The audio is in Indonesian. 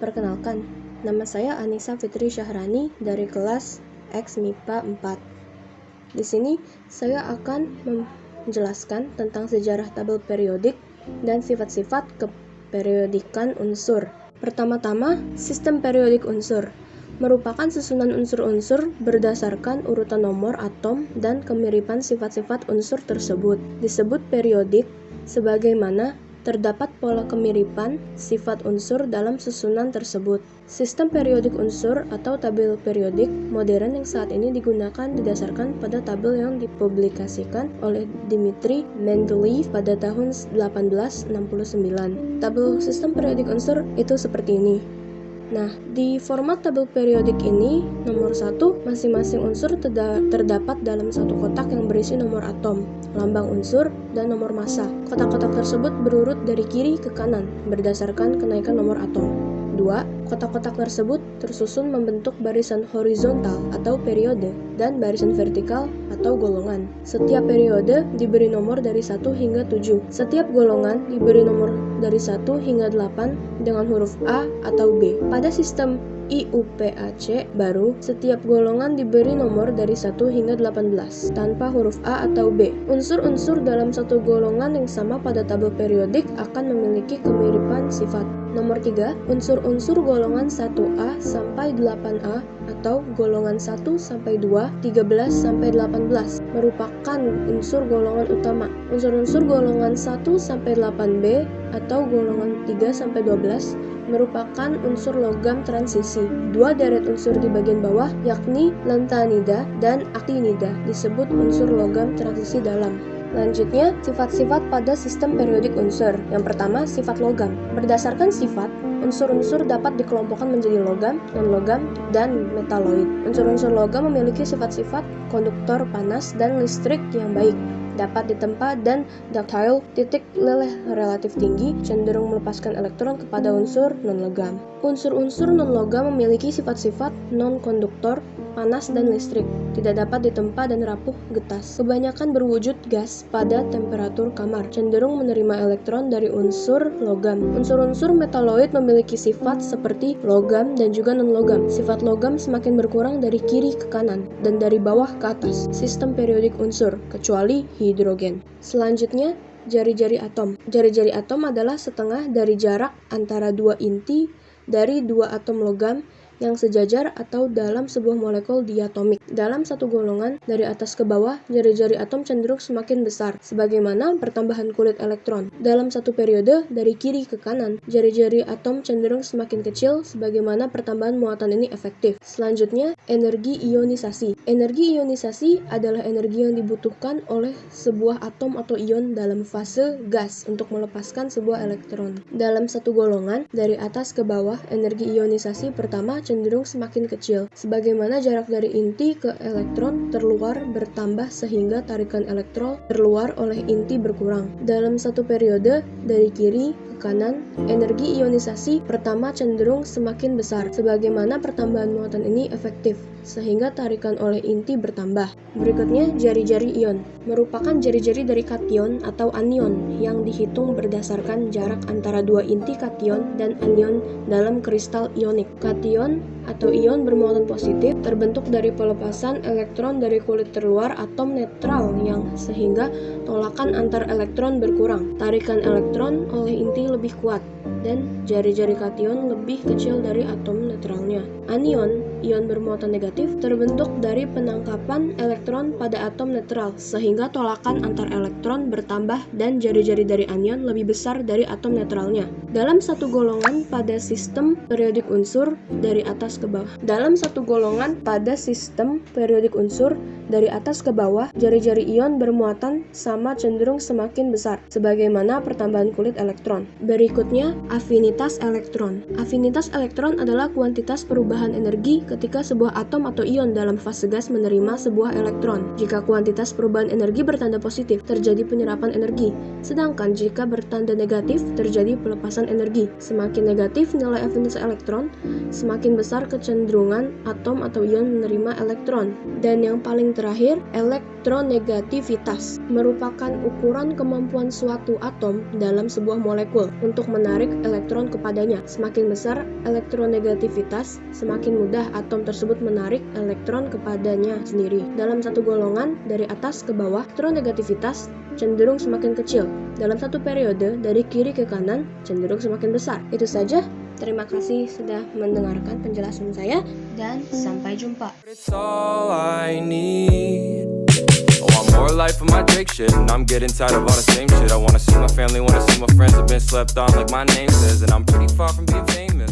Perkenalkan, nama saya Anissa Fitri Syahrani dari kelas X MIPA 4. Di sini saya akan menjelaskan tentang sejarah tabel periodik dan sifat-sifat keperiodikan unsur. Pertama-tama, sistem periodik unsur merupakan susunan unsur-unsur berdasarkan urutan nomor atom dan kemiripan sifat-sifat unsur tersebut. Disebut periodik sebagaimana terdapat pola kemiripan sifat unsur dalam susunan tersebut. Sistem periodik unsur atau tabel periodik modern yang saat ini digunakan didasarkan pada tabel yang dipublikasikan oleh Dmitri Mendeleev pada tahun 1869. Tabel sistem periodik unsur itu seperti ini. Nah, di format tabel periodik ini, nomor 1, masing-masing unsur terdapat dalam satu kotak yang berisi nomor atom, lambang unsur, dan nomor massa. Kotak-kotak tersebut berurut dari kiri ke kanan, berdasarkan kenaikan nomor atom. 2. Kotak-kotak tersebut tersusun membentuk barisan horizontal atau periode, dan barisan vertikal atau golongan. Setiap periode diberi nomor dari 1 hingga 7. Setiap golongan diberi nomor dari 1 hingga 8 dengan huruf A atau B. Pada sistem IUPAC baru, setiap golongan diberi nomor dari 1 hingga 18 tanpa huruf A atau B. Unsur-unsur dalam satu golongan yang sama pada tabel periodik akan memiliki kemiripan sifat. Nomor 3, unsur-unsur golongan 1A sampai 8A atau golongan 1 sampai 2, 13 sampai 18 merupakan unsur golongan utama. Unsur-unsur golongan 1 sampai 8B atau golongan 3 sampai 12 merupakan unsur logam transisi. Dua deret unsur di bagian bawah, yakni lantanida dan aktinida, disebut unsur logam transisi dalam. Selanjutnya, sifat-sifat pada sistem periodik unsur. Yang pertama, sifat logam. Berdasarkan sifat, unsur-unsur dapat dikelompokkan menjadi logam, non-logam, dan metaloid. Unsur-unsur logam memiliki sifat-sifat konduktor panas dan listrik yang baik, dapat ditempa dan ductile, titik leleh relatif tinggi, cenderung melepaskan elektron kepada unsur non-logam. Unsur-unsur non-logam memiliki sifat-sifat non-konduktor, panas dan listrik, tidak dapat ditempa dan rapuh getas. Kebanyakan berwujud gas pada temperatur kamar, cenderung menerima elektron dari unsur logam. Unsur-unsur metaloid memiliki sifat seperti logam dan juga non-logam. Sifat logam semakin berkurang dari kiri ke kanan dan dari bawah ke atas sistem periodik unsur, kecuali hidrogen. Selanjutnya, jari-jari atom. Jari-jari atom adalah setengah dari jarak antara dua inti dari dua atom logam yang sejajar atau dalam sebuah molekul diatomik. Dalam satu golongan, dari atas ke bawah, jari-jari atom cenderung semakin besar, sebagaimana pertambahan kulit elektron. Dalam satu periode, dari kiri ke kanan, jari-jari atom cenderung semakin kecil, sebagaimana pertambahan muatan ini efektif. Selanjutnya, energi ionisasi. Energi ionisasi adalah energi yang dibutuhkan oleh sebuah atom atau ion dalam fase gas untuk melepaskan sebuah elektron. Dalam satu golongan, dari atas ke bawah, energi ionisasi pertama cenderung semakin kecil, sebagaimana jarak dari inti ke elektron terluar bertambah sehingga tarikan elektron terluar oleh inti berkurang. Dalam satu periode, dari kiri ke kanan, energi ionisasi pertama cenderung semakin besar, sebagaimana pertambahan muatan ini efektif, sehingga tarikan oleh inti bertambah. Berikutnya, jari-jari ion. Merupakan jari-jari dari kation atau anion yang dihitung berdasarkan jarak antara dua inti kation dan anion dalam kristal ionik. Kation atau ion bermuatan positif terbentuk dari pelepasan elektron dari kulit terluar atom netral yang sehingga tolakan antar elektron berkurang. Tarikan elektron oleh inti lebih kuat dan jari-jari kation lebih kecil dari atom netralnya. Anion, ion bermuatan negatif, terbentuk dari penangkapan elektron pada atom netral sehingga tolakan antar elektron bertambah dan jari-jari dari anion lebih besar dari atom netralnya. Dalam satu golongan pada sistem periodik unsur dari atas ke bawah. Dalam satu golongan pada sistem periodik unsur dari atas ke bawah, jari-jari ion bermuatan sama cenderung semakin besar, sebagaimana pertambahan kulit elektron. Berikutnya, afinitas elektron. Afinitas elektron adalah kuantitas perubahan energi ketika sebuah atom atau ion dalam fase gas menerima sebuah elektron. Jika kuantitas perubahan energi bertanda positif, terjadi penyerapan energi, sedangkan jika bertanda negatif, terjadi pelepasan energi. Semakin negatif nilai afinitas elektron, semakin besar kecenderungan atom atau ion menerima elektron. Dan yang paling terakhir, elektronegativitas merupakan ukuran kemampuan suatu atom dalam sebuah molekul untuk menarik elektron kepadanya. Semakin besar elektronegativitas, semakin mudah atom tersebut menarik elektron kepadanya sendiri. Dalam satu golongan, dari atas ke bawah, elektronegativitas cenderung semakin kecil. Dalam satu periode, dari kiri ke kanan, cenderung semakin besar. Itu saja. Terima kasih sudah mendengarkan penjelasan saya, dan sampai jumpa. It's all I need. I want more life of my Drake shit, and I'm getting tired of all the same shit. I wanna see my family, wanna see my friends. I've been slept on like my name says, and I'm pretty far from being famous.